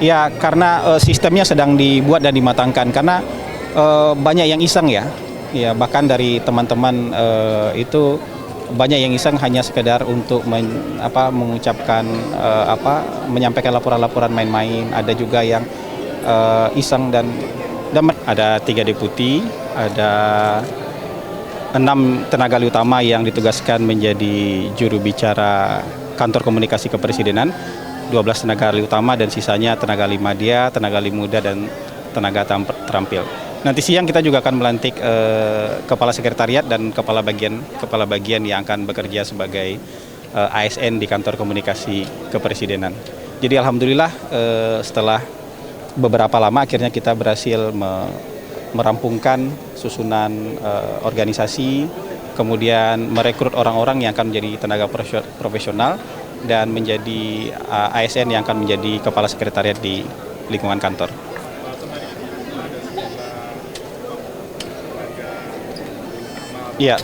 Ya, karena sistemnya sedang dibuat dan dimatangkan. Karena banyak yang iseng ya. Ya, bahkan dari teman-teman itu banyak yang iseng hanya sekedar untuk mengucapkan menyampaikan laporan-laporan main-main. Ada juga yang iseng dan ada 3 deputi, ada 6 tenaga ahli utama yang ditugaskan menjadi juru bicara kantor komunikasi kepresidenan, 12 tenaga ahli utama dan sisanya tenaga ahli media, tenaga ahli muda dan tenaga terampil. Nanti siang kita juga akan melantik kepala sekretariat dan kepala bagian yang akan bekerja sebagai ASN di kantor komunikasi kepresidenan. Jadi alhamdulillah setelah beberapa lama akhirnya kita berhasil merampungkan susunan organisasi, kemudian merekrut orang-orang yang akan menjadi tenaga profesional dan menjadi ASN yang akan menjadi kepala sekretariat di lingkungan kantor. Iya.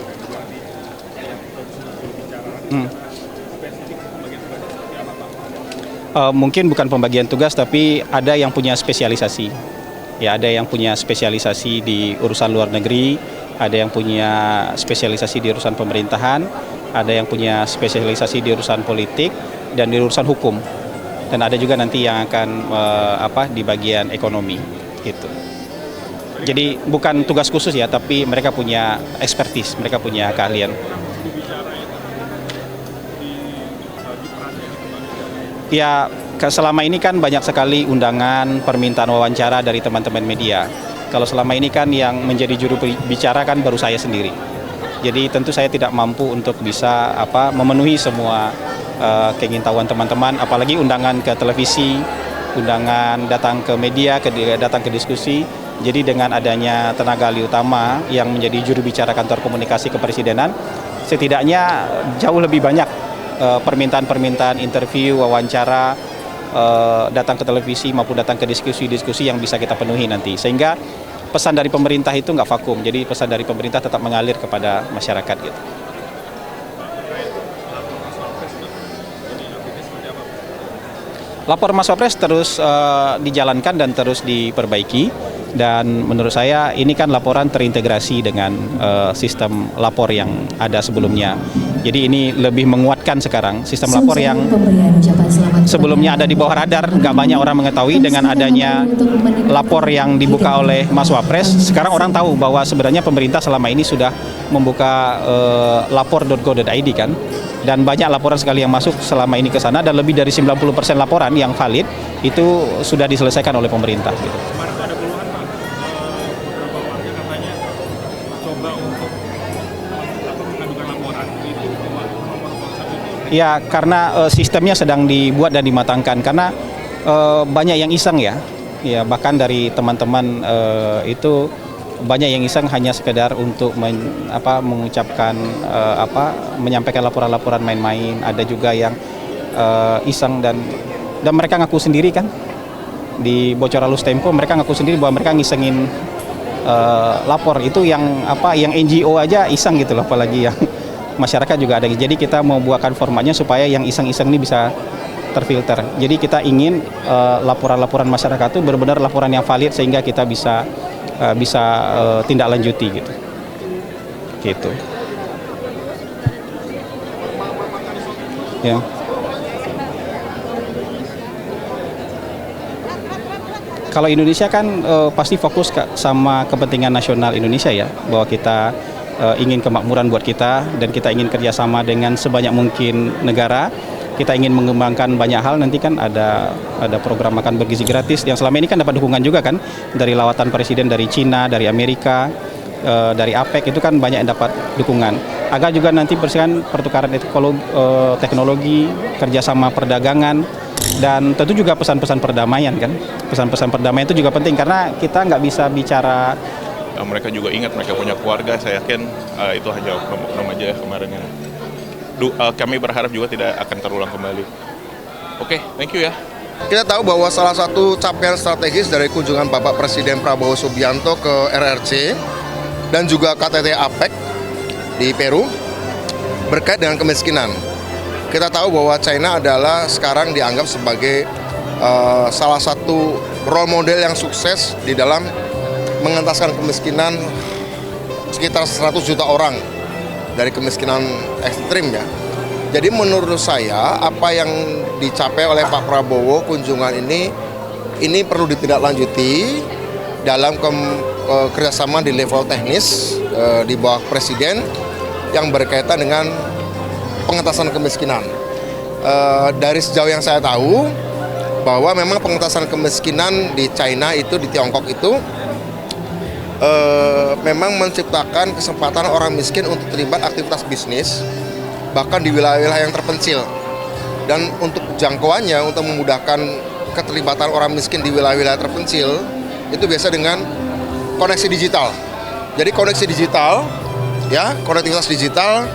Mungkin bukan pembagian tugas, tapi ada yang punya spesialisasi. Ya, ada yang punya spesialisasi di urusan luar negeri, ada yang punya spesialisasi di urusan pemerintahan, ada yang punya spesialisasi di urusan politik dan di urusan hukum. Dan ada juga nanti yang akan di bagian ekonomi gitu. Jadi bukan tugas khusus ya, tapi mereka punya expertise, mereka punya keahlian. Ya, selama ini kan banyak sekali undangan, permintaan wawancara dari teman-teman media. Kalau selama ini kan yang menjadi juru bicara kan baru saya sendiri. Jadi tentu saya tidak mampu untuk bisa memenuhi semua keingintahuan teman-teman, apalagi undangan ke televisi, undangan datang ke media, datang ke diskusi. Jadi dengan adanya tenaga ahli utama yang menjadi juru bicara kantor komunikasi kepresidenan, setidaknya jauh lebih banyak permintaan-permintaan interview, wawancara, datang ke televisi maupun datang ke diskusi-diskusi yang bisa kita penuhi nanti. Sehingga pesan dari pemerintah itu nggak vakum, jadi pesan dari pemerintah tetap mengalir kepada masyarakat gitu. Lapor Mas Wapres terus dijalankan dan terus diperbaiki. Dan menurut saya ini kan laporan terintegrasi dengan sistem lapor yang ada sebelumnya. Jadi ini lebih menguatkan sekarang sistem lapor yang sebelumnya ada di bawah radar, nggak banyak orang mengetahui. Dengan adanya lapor yang dibuka oleh Mas Wapres, sekarang orang tahu bahwa sebenarnya pemerintah selama ini sudah membuka lapor.go.id kan. Dan banyak laporan sekali yang masuk selama ini ke sana, dan lebih dari 90% laporan yang valid itu sudah diselesaikan oleh pemerintah gitu. Ya, karena sistemnya sedang dibuat dan dimatangkan, karena banyak yang iseng ya. Ya, bahkan dari teman-teman itu banyak yang iseng hanya sekedar untuk mengucapkan menyampaikan laporan-laporan main-main. Ada juga yang iseng dan mereka ngaku sendiri kan di Bocor Halus Tempo, mereka ngaku sendiri bahwa mereka ngisengin lapor itu yang NGO aja iseng gitu loh, apalagi yang masyarakat juga ada. Jadi kita mau buatkan formatnya supaya yang iseng-iseng ini bisa terfilter. Jadi kita ingin laporan-laporan masyarakat itu benar-benar laporan yang valid sehingga kita bisa tindak lanjuti gitu. Gitu. Ya. Kalau Indonesia kan pasti fokus sama kepentingan nasional Indonesia ya, bahwa kita ingin kemakmuran buat kita dan kita ingin kerjasama dengan sebanyak mungkin negara. Kita ingin mengembangkan banyak hal. Nanti kan ada program makan bergizi gratis yang selama ini kan dapat dukungan juga kan dari lawatan presiden dari Cina, dari Amerika, dari APEC, itu kan banyak yang dapat dukungan. Agar juga nanti pertukaran teknologi, kerjasama perdagangan, dan tentu juga pesan-pesan perdamaian kan. Pesan-pesan perdamaian itu juga penting karena kita nggak bisa bicara. Mereka juga ingat mereka punya keluarga, saya yakin itu hanya oknum aja kemarin yang kami berharap juga tidak akan terulang kembali. Oke, thank you ya. Kita tahu bahwa salah satu capaian strategis dari kunjungan Bapak Presiden Prabowo Subianto ke RRC dan juga KTT APEC di Peru berkait dengan kemiskinan. Kita tahu bahwa China adalah sekarang dianggap sebagai salah satu role model yang sukses di dalam mengentaskan kemiskinan sekitar 100 juta orang dari kemiskinan ekstrim ya. Jadi menurut saya apa yang dicapai oleh Pak Prabowo kunjungan ini perlu ditindaklanjuti dalam kerjasama di level teknis di bawah Presiden yang berkaitan dengan pengentasan kemiskinan. Dari sejauh yang saya tahu bahwa memang pengentasan kemiskinan di China itu, di Tiongkok itu memang menciptakan kesempatan orang miskin untuk terlibat aktivitas bisnis bahkan di wilayah-wilayah yang terpencil, dan untuk jangkauannya untuk memudahkan keterlibatan orang miskin di wilayah-wilayah terpencil itu biasa dengan koneksi digital. Jadi koneksi digital ya, konektivitas digital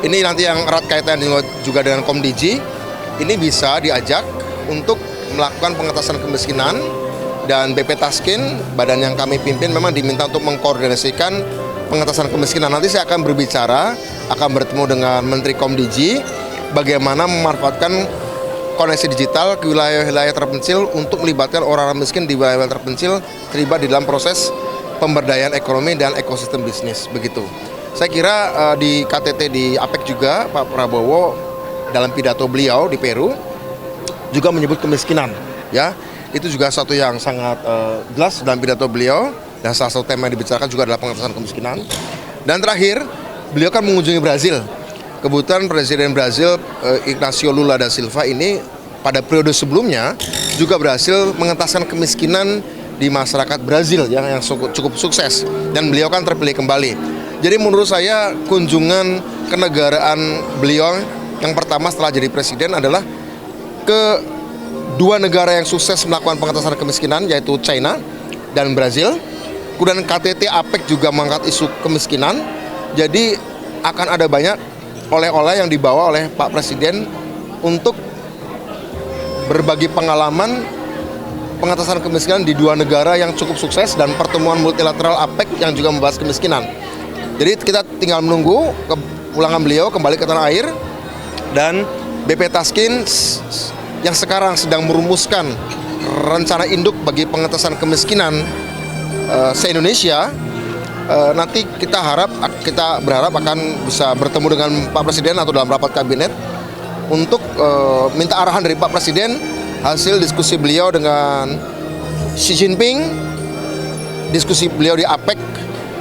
ini nanti yang erat kaitan juga dengan Komdigi, ini bisa diajak untuk melakukan pengentasan kemiskinan. Dan BP Taskin, badan yang kami pimpin, memang diminta untuk mengkoordinasikan pengentasan kemiskinan. Nanti saya akan berbicara, akan bertemu dengan Menteri Komdigi, bagaimana memanfaatkan koneksi digital ke wilayah-wilayah terpencil untuk melibatkan orang-orang miskin di wilayah terpencil terlibat di dalam proses pemberdayaan ekonomi dan ekosistem bisnis. Begitu. Saya kira di KTT di APEC juga Pak Prabowo dalam pidato beliau di Peru juga menyebut kemiskinan, ya. Itu juga satu yang sangat jelas dalam pidato beliau, dan salah satu tema yang dibicarakan juga adalah pengentasan kemiskinan. Dan terakhir, beliau kan mengunjungi Brazil. Kebetulan Presiden Brazil Ignacio Lula da Silva ini pada periode sebelumnya juga berhasil mengentaskan kemiskinan di masyarakat Brazil yang cukup sukses, dan beliau kan terpilih kembali. Jadi menurut saya kunjungan kenegaraan beliau yang pertama setelah jadi presiden adalah ke dua negara yang sukses melakukan pengentasan kemiskinan, yaitu China dan Brazil. Kemudian KTT APEC juga mengangkat isu kemiskinan. Jadi akan ada banyak oleh-oleh yang dibawa oleh Pak Presiden untuk berbagi pengalaman pengentasan kemiskinan di dua negara yang cukup sukses, dan pertemuan multilateral APEC yang juga membahas kemiskinan. Jadi kita tinggal menunggu kepulangan beliau kembali ke tanah air, dan BP Taskin yang sekarang sedang merumuskan rencana induk bagi pengentasan kemiskinan se-Indonesia. Nanti kita berharap akan bisa bertemu dengan Pak Presiden atau dalam rapat kabinet untuk minta arahan dari Pak Presiden hasil diskusi beliau dengan Xi Jinping, diskusi beliau di APEC,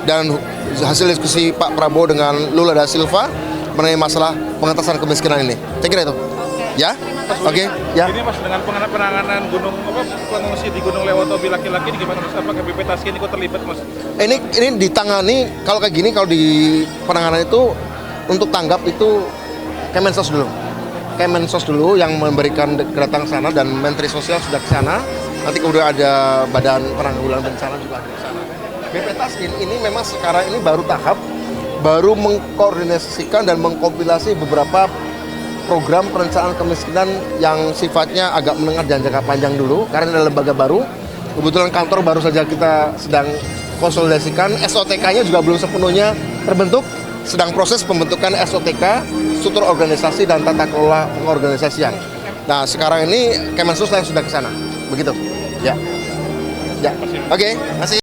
dan hasil diskusi Pak Prabowo dengan Lula da Silva mengenai masalah pengentasan kemiskinan ini. Saya kira itu. Ya, oke. Ya. Ini Mas, dengan penanganan pengungsi di Gunung Lewotobi laki-laki ini gimana Mas? Apakah BP Taskin ikut terlibat Mas? Ini ditangani kalau kayak gini, kalau di penanganan itu untuk tanggap itu Kemensos dulu. Kemensos dulu yang memberikan kedatangan sana, dan Menteri Sosial sudah ke sana. Nanti kemudian ada Badan Penanggulangan Bencana juga ada di sana. BP Taskin ini memang sekarang ini baru tahap, baru mengkoordinasikan dan mengkompilasi beberapa program perencanaan kemiskinan yang sifatnya agak menengah dan jangka panjang dulu, karena ada lembaga baru. Kebetulan kantor baru saja kita sedang konsolidasikan, SOTK-nya juga belum sepenuhnya terbentuk, sedang proses pembentukan SOTK, struktur organisasi dan tata kelola pengorganisasian. Nah, sekarang ini Kemensos yang sudah ke sana. Begitu. Ya. Ya. Oke, masih